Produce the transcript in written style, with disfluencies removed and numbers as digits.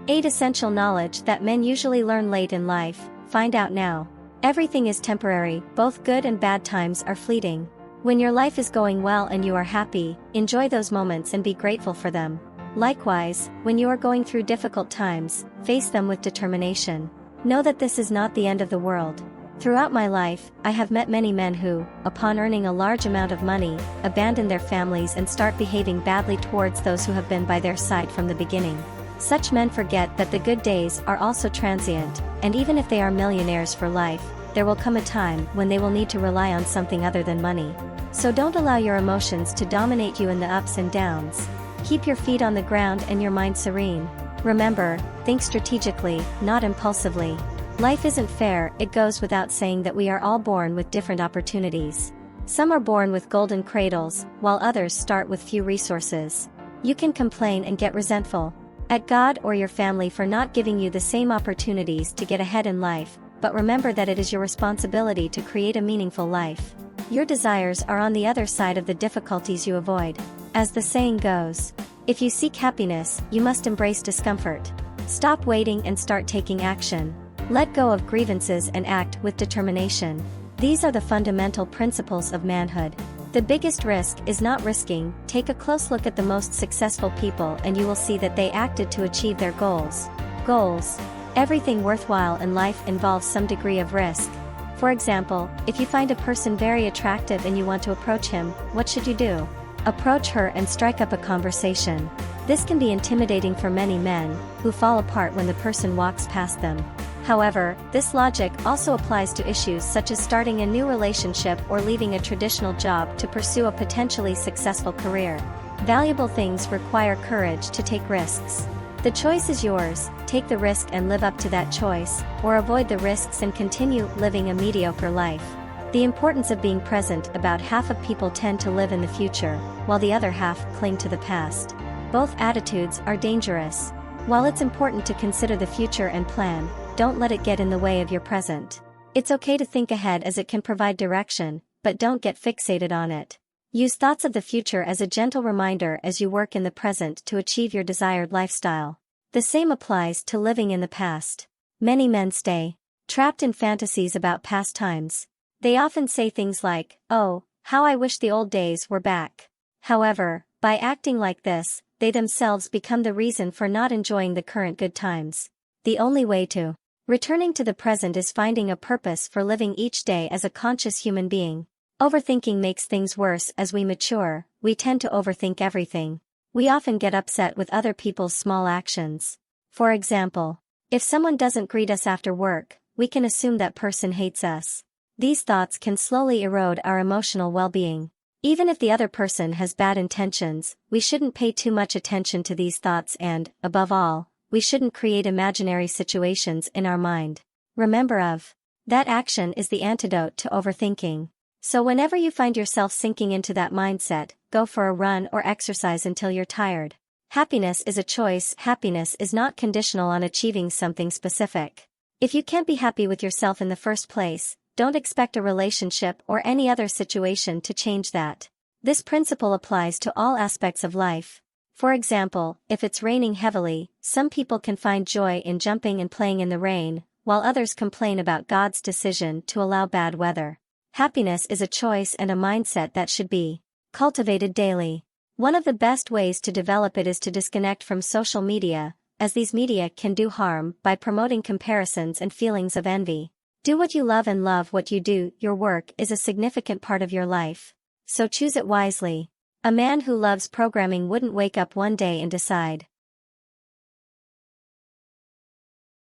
8 Essential knowledge that men usually learn late in life. Find out now. Everything is temporary, both good and bad times are fleeting. When your life is going well and you are happy, enjoy those moments and be grateful for them. Likewise, when you are going through difficult times, face them with determination. Know that this is not the end of the world. Throughout my life, I have met many men who, upon earning a large amount of money, abandon their families and start behaving badly towards those who have been by their side from the beginning. Such men forget that the good days are also transient, and even if they are millionaires for life, there will come a time when they will need to rely on something other than money. So don't allow your emotions to dominate you in the ups and downs. Keep your feet on the ground and your mind serene. Remember, think strategically, not impulsively. Life isn't fair. It goes without saying that we are all born with different opportunities. Some are born with golden cradles, while others start with few resources. You can complain and get resentful at God or your family for not giving you the same opportunities to get ahead in life, but remember that it is your responsibility to create a meaningful life. Your desires are on the other side of the difficulties you avoid. As the saying goes, if you seek happiness, you must embrace discomfort. Stop waiting and start taking action. Let go of grievances and act with determination. These are the fundamental principles of manhood. The biggest risk is not risking. Take a close look at the most successful people and you will see that they acted to achieve their goals. Everything worthwhile in life involves some degree of risk. For example, if you find a person very attractive and you want to approach him, what should you do? Approach her and strike up a conversation. This can be intimidating for many men, who fall apart when the person walks past them. However, this logic also applies to issues such as starting a new relationship or leaving a traditional job to pursue a potentially successful career. Valuable things require courage to take risks. The choice is yours. Take the risk and live up to that choice, or avoid the risks and continue living a mediocre life. The importance of being present. About half of people tend to live in the future, while the other half cling to the past. Both attitudes are dangerous. While it's important to consider the future and plan, don't let it get in the way of your present. It's okay to think ahead as it can provide direction, but don't get fixated on it. Use thoughts of the future as a gentle reminder as you work in the present to achieve your desired lifestyle. The same applies to living in the past. Many men stay trapped in fantasies about past times. They often say things like, "Oh, how I wish the old days were back." However, by acting like this, they themselves become the reason for not enjoying the current good times. The only way to returning to the present is finding a purpose for living each day as a conscious human being. Overthinking makes things worse. As we mature, we tend to overthink everything. We often get upset with other people's small actions. For example, if someone doesn't greet us after work, we can assume that person hates us. These thoughts can slowly erode our emotional well-being. Even if the other person has bad intentions, we shouldn't pay too much attention to these thoughts and, above all, we shouldn't create imaginary situations in our mind. Remember that action is the antidote to overthinking. So whenever you find yourself sinking into that mindset, go for a run or exercise until you're tired. Happiness is a choice. Happiness is not conditional on achieving something specific. If you can't be happy with yourself in the first place, don't expect a relationship or any other situation to change that. This principle applies to all aspects of life. For example, if it's raining heavily, some people can find joy in jumping and playing in the rain, while others complain about God's decision to allow bad weather. Happiness is a choice and a mindset that should be cultivated daily. One of the best ways to develop it is to disconnect from social media, as these media can do harm by promoting comparisons and feelings of envy. Do what you love and love what you do. Your work is a significant part of your life, so choose it wisely. A man who loves programming wouldn't wake up one day and decide,